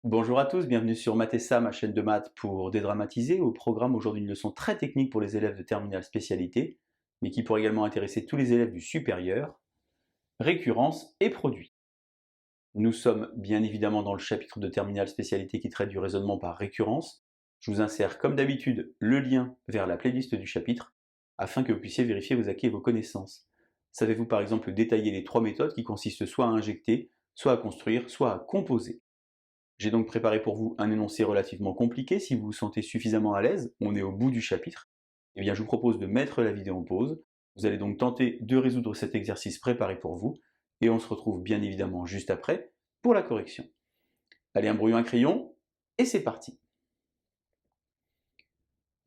Bonjour à tous, bienvenue sur Mathessa, ma chaîne de maths pour dédramatiser. Au programme aujourd'hui une leçon très technique pour les élèves de terminale spécialité, mais qui pourrait également intéresser tous les élèves du supérieur, récurrence et produit. Nous sommes bien évidemment dans le chapitre de terminale spécialité qui traite du raisonnement par récurrence. Je vous insère comme d'habitude le lien vers la playlist du chapitre afin que vous puissiez vérifier vos acquis et vos connaissances. Savez-vous par exemple détailler les trois méthodes qui consistent soit à injecter, soit à construire, soit à composer? J'ai donc préparé pour vous un énoncé relativement compliqué. Si vous vous sentez suffisamment à l'aise, on est au bout du chapitre, eh bien je vous propose de mettre la vidéo en pause. Vous allez donc tenter de résoudre cet exercice préparé pour vous, et on se retrouve bien évidemment juste après pour la correction. Allez, un brouillon, un crayon, et c'est parti.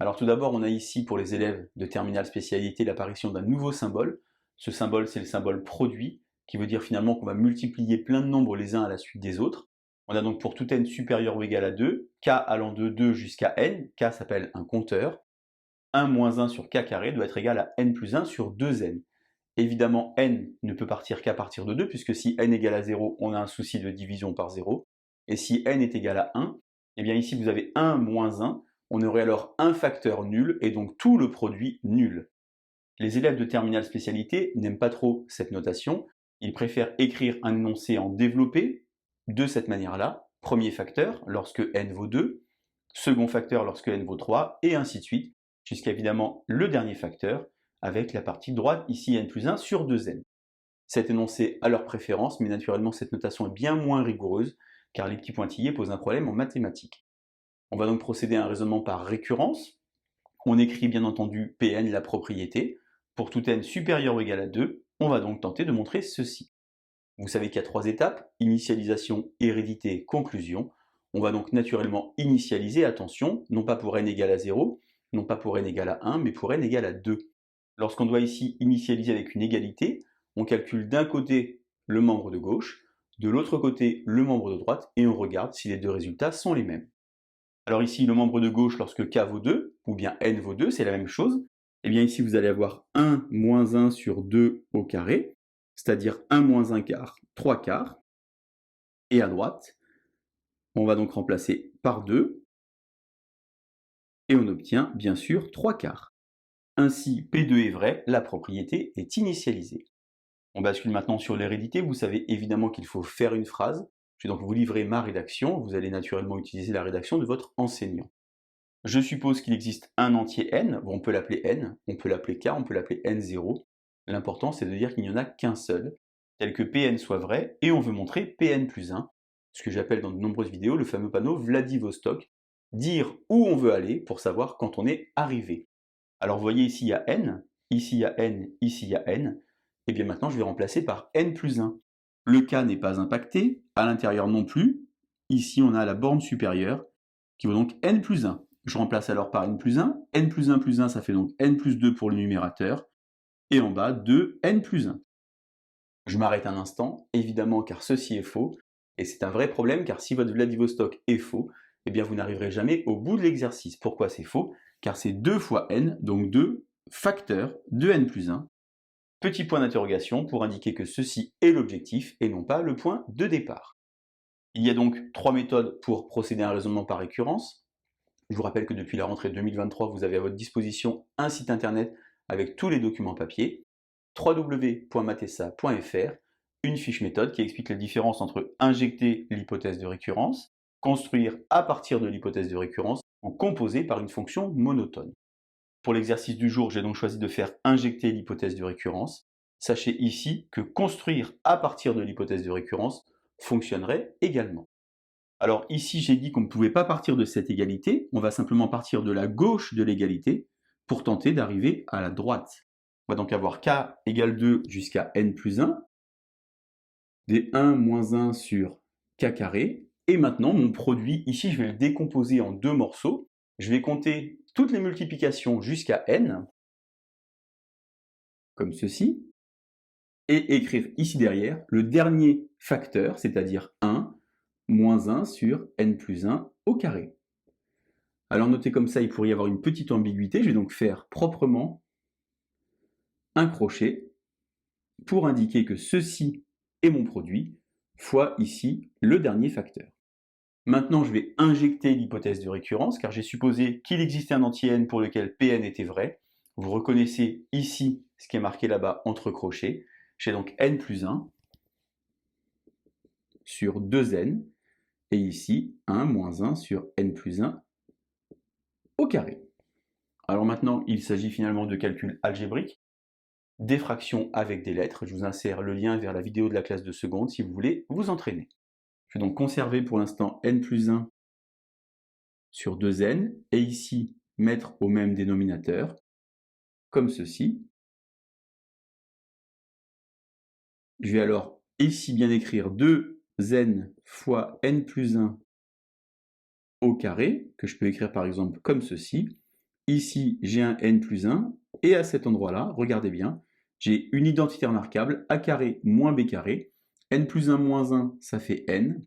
Alors tout d'abord, on a ici pour les élèves de terminale spécialité l'apparition d'un nouveau symbole. Ce symbole, c'est le symbole produit, qui veut dire finalement qu'on va multiplier plein de nombres les uns à la suite des autres. On a donc pour tout n supérieur ou égal à 2, k allant de 2 jusqu'à n, k s'appelle un compteur, 1 moins 1 sur k carré doit être égal à n plus 1 sur 2n. Évidemment, n ne peut partir qu'à partir de 2, puisque si n égale à 0, on a un souci de division par 0. Et si n est égal à 1, eh bien ici vous avez 1 moins 1, on aurait alors un facteur nul, et donc tout le produit nul. Les élèves de terminale spécialité n'aiment pas trop cette notation, ils préfèrent écrire un énoncé en développé, de cette manière-là, premier facteur lorsque n vaut 2, second facteur lorsque n vaut 3, et ainsi de suite, jusqu'à évidemment le dernier facteur, avec la partie droite, ici n plus 1 sur 2n. Cet énoncé a leur préférence, mais naturellement cette notation est bien moins rigoureuse, car les petits pointillés posent un problème en mathématiques. On va donc procéder à un raisonnement par récurrence. On écrit bien entendu Pn, la propriété. Pour tout n supérieur ou égal à 2, on va donc tenter de montrer ceci. Vous savez qu'il y a trois étapes, initialisation, hérédité, conclusion. On va donc naturellement initialiser, attention, non pas pour n égale à 0, non pas pour n égale à 1, mais pour n égale à 2. Lorsqu'on doit ici initialiser avec une égalité, on calcule d'un côté le membre de gauche, de l'autre côté le membre de droite, et on regarde si les deux résultats sont les mêmes. Alors ici, le membre de gauche, lorsque k vaut 2, ou bien n vaut 2, c'est la même chose. Et bien ici, vous allez avoir 1 moins 1 sur 2 au carré, c'est-à-dire 1 moins 1 quart, 3 quarts. Et à droite, on va donc remplacer par 2, et on obtient bien sûr 3 quarts. Ainsi, P2 est vrai, la propriété est initialisée. On bascule maintenant sur l'hérédité. Vous savez évidemment qu'il faut faire une phrase. Je vais donc vous livrer ma rédaction. Vous allez naturellement utiliser la rédaction de votre enseignant. Je suppose qu'il existe un entier n, bon, on peut l'appeler n, on peut l'appeler k, on peut l'appeler n0. L'important c'est de dire qu'il n'y en a qu'un seul, tel que Pn soit vrai, et on veut montrer Pn plus 1, ce que j'appelle dans de nombreuses vidéos le fameux panneau Vladivostok, dire où on veut aller pour savoir quand on est arrivé. Alors vous voyez ici il y a n, ici il y a n, ici il y a n, et bien maintenant je vais remplacer par n plus 1. Le k n'est pas impacté, à l'intérieur non plus, ici on a la borne supérieure, qui vaut donc n plus 1. Je remplace alors par n plus 1. N plus 1 plus 1, ça fait donc n plus 2 pour le numérateur. Et en bas, 2 n plus 1. Je m'arrête un instant, évidemment, car ceci est faux. Et c'est un vrai problème, car si votre Vladivostok est faux, eh bien vous n'arriverez jamais au bout de l'exercice. Pourquoi c'est faux? Car c'est 2 fois n, donc 2 facteurs de n plus 1. Petit point d'interrogation pour indiquer que ceci est l'objectif et non pas le point de départ. Il y a donc trois méthodes pour procéder à un raisonnement par récurrence. Je vous rappelle que depuis la rentrée 2023, vous avez à votre disposition un site internet avec tous les documents papier, www.mathessa.fr, une fiche méthode qui explique la différence entre injecter l'hypothèse de récurrence, construire à partir de l'hypothèse de récurrence ou composer par une fonction monotone. Pour l'exercice du jour, j'ai donc choisi de faire injecter l'hypothèse de récurrence. Sachez ici que construire à partir de l'hypothèse de récurrence fonctionnerait également. Alors ici, j'ai dit qu'on ne pouvait pas partir de cette égalité, on va simplement partir de la gauche de l'égalité pour tenter d'arriver à la droite. On va donc avoir k égale 2 jusqu'à n plus 1, des 1 moins 1 sur k carré, et maintenant mon produit, ici je vais le décomposer en deux morceaux, je vais compter toutes les multiplications jusqu'à n, comme ceci, et écrire ici derrière le dernier facteur, c'est-à-dire 1 moins 1 sur n plus 1 au carré. Alors notez comme ça, il pourrait y avoir une petite ambiguïté. Je vais donc faire proprement un crochet pour indiquer que ceci est mon produit, fois ici le dernier facteur. Maintenant, je vais injecter l'hypothèse de récurrence, car j'ai supposé qu'il existait un anti-n pour lequel Pn était vrai. Vous reconnaissez ici ce qui est marqué là-bas entre crochets. J'ai donc n plus 1 sur 2n, et ici 1 moins 1 sur n plus 1 au carré. Alors maintenant, il s'agit finalement de calculs algébriques, des fractions avec des lettres. Je vous insère le lien vers la vidéo de la classe de seconde si vous voulez vous entraîner. Je vais donc conserver pour l'instant n plus 1 sur 2n, et ici mettre au même dénominateur, comme ceci. Je vais alors ici bien écrire 2n fois n plus 1 au carré, que je peux écrire par exemple comme ceci. Ici, j'ai un n plus 1, et à cet endroit-là, regardez bien, j'ai une identité remarquable, a carré moins b carré. N plus 1 moins 1, ça fait n.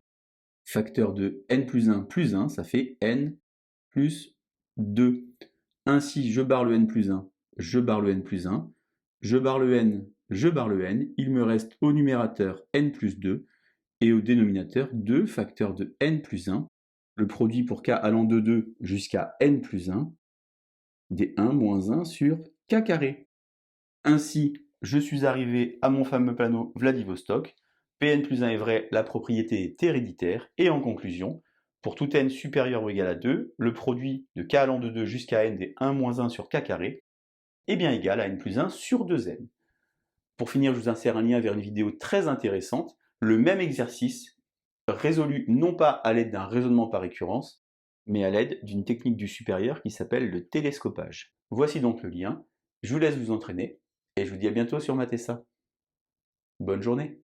Facteur de n plus 1, ça fait n plus 2. Ainsi, je barre le n plus 1, je barre le n plus 1, je barre le n, je barre le n. Il me reste au numérateur n plus 2 et au dénominateur 2 facteurs de n plus 1. Le produit pour k allant de 2 jusqu'à n plus 1, des 1 moins 1 sur k carré. Ainsi, je suis arrivé à mon fameux panneau Vladivostok. Pn plus 1 est vrai, la propriété est héréditaire. Et en conclusion, pour tout n supérieur ou égal à 2, le produit de k allant de 2 jusqu'à n des 1 moins 1 sur k carré est bien égal à n plus 1 sur 2n. Pour finir, je vous insère un lien vers une vidéo très intéressante, le même exercice résolu non pas à l'aide d'un raisonnement par récurrence, mais à l'aide d'une technique du supérieur qui s'appelle le télescopage. Voici donc le lien, je vous laisse vous entraîner, et je vous dis à bientôt sur Matessa. Bonne journée.